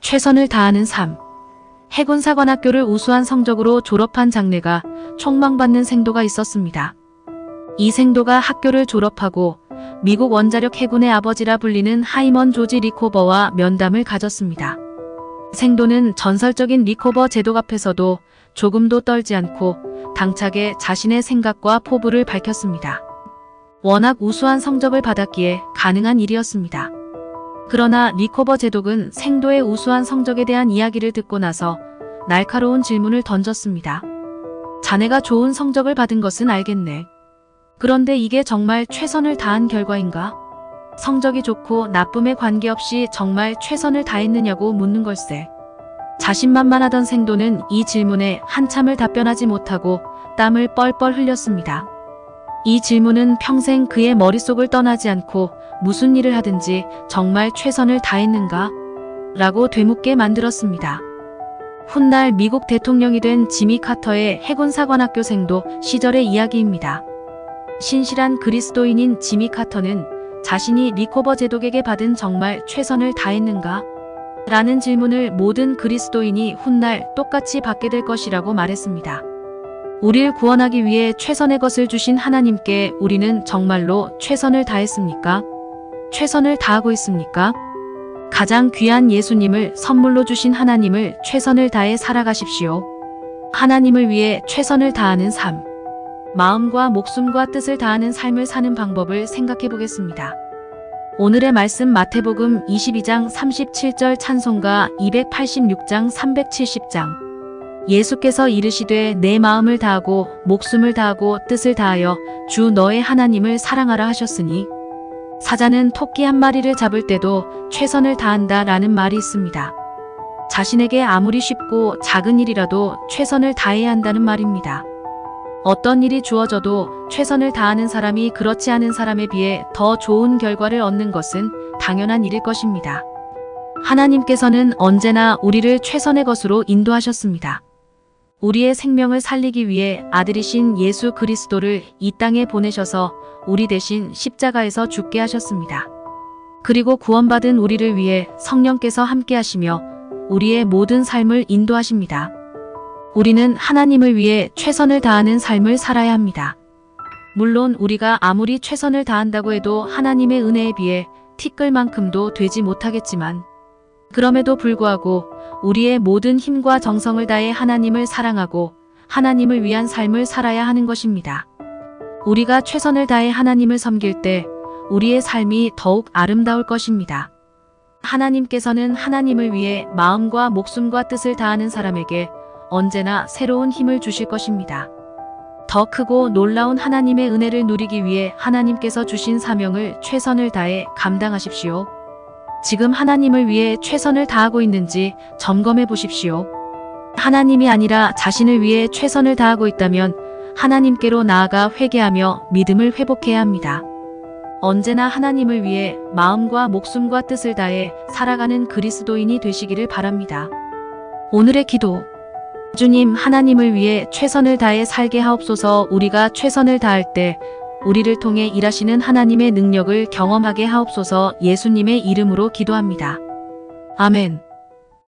최선을 다하는 삶. 해군사관학교를 우수한 성적으로 졸업한 장래가 촉망받는 생도가 있었습니다. 이 생도가 학교를 졸업하고 미국 원자력 해군의 아버지라 불리는 하이먼 조지 리코버와 면담을 가졌습니다. 생도는 전설적인 리코버 제독 앞에서도 조금도 떨지 않고 당차게 자신의 생각과 포부를 밝혔습니다. 워낙 우수한 성적을 받았기에 가능한 일이었습니다. 그러나 리코버 제독은 생도의 우수한 성적에 대한 이야기를 듣고 나서 날카로운 질문을 던졌습니다. 자네가 좋은 성적을 받은 것은 알겠네. 그런데 이게 정말 최선을 다한 결과인가? 성적이 좋고 나쁨에 관계없이 정말 최선을 다했느냐고 묻는 걸세. 자신만만하던 생도는 이 질문에 한참을 답변하지 못하고 땀을 뻘뻘 흘렸습니다. 이 질문은 평생 그의 머릿속을 떠나지 않고 무슨 일을 하든지 정말 최선을 다했는가? 라고 되묻게 만들었습니다. 훗날 미국 대통령이 된 지미 카터의 해군사관학교 생도 시절의 이야기입니다. 신실한 그리스도인인 지미 카터는 자신이 리코버 제독에게 받은 정말 최선을 다했는가? 라는 질문을 모든 그리스도인이 훗날 똑같이 받게 될 것이라고 말했습니다. 우리를 구원하기 위해 최선의 것을 주신 하나님께 우리는 정말로 최선을 다했습니까? 최선을 다하고 있습니까? 가장 귀한 예수님을 선물로 주신 하나님을 최선을 다해 살아가십시오. 하나님을 위해 최선을 다하는 삶. 마음과 목숨과 뜻을 다하는 삶을 사는 방법을 생각해 보겠습니다. 오늘의 말씀 마태복음 22장 37절 찬송가 286장 370장. 예수께서 이르시되 내 마음을 다하고 목숨을 다하고 뜻을 다하여 주 너의 하나님을 사랑하라 하셨으니. 사자는 토끼 한 마리를 잡을 때도 최선을 다한다 라는 말이 있습니다. 자신에게 아무리 쉽고 작은 일이라도 최선을 다해야 한다는 말입니다. 어떤 일이 주어져도 최선을 다하는 사람이 그렇지 않은 사람에 비해 더 좋은 결과를 얻는 것은 당연한 일일 것입니다. 하나님께서는 언제나 우리를 최선의 것으로 인도하셨습니다. 우리의 생명을 살리기 위해 아들이신 예수 그리스도를 이 땅에 보내셔서 우리 대신 십자가에서 죽게 하셨습니다. 그리고 구원받은 우리를 위해 성령께서 함께 하시며 우리의 모든 삶을 인도하십니다. 우리는 하나님을 위해 최선을 다하는 삶을 살아야 합니다. 물론 우리가 아무리 최선을 다한다고 해도 하나님의 은혜에 비해 티끌만큼도 되지 못하겠지만 그럼에도 불구하고 우리의 모든 힘과 정성을 다해 하나님을 사랑하고 하나님을 위한 삶을 살아야 하는 것입니다. 우리가 최선을 다해 하나님을 섬길 때 우리의 삶이 더욱 아름다울 것입니다. 하나님께서는 하나님을 위해 마음과 목숨과 뜻을 다하는 사람에게 언제나 새로운 힘을 주실 것입니다. 더 크고 놀라운 하나님의 은혜를 누리기 위해 하나님께서 주신 사명을 최선을 다해 감당하십시오. 지금 하나님을 위해 최선을 다하고 있는지 점검해 보십시오. 하나님이 아니라 자신을 위해 최선을 다하고 있다면 하나님께로 나아가 회개하며 믿음을 회복해야 합니다. 언제나 하나님을 위해 마음과 목숨과 뜻을 다해 살아가는 그리스도인이 되시기를 바랍니다. 오늘의 기도. 주님, 하나님을 위해 최선을 다해 살게 하옵소서. 우리가 최선을 다할 때 우리를 통해 일하시는 하나님의 능력을 경험하게 하옵소서. 예수님의 이름으로 기도합니다. 아멘.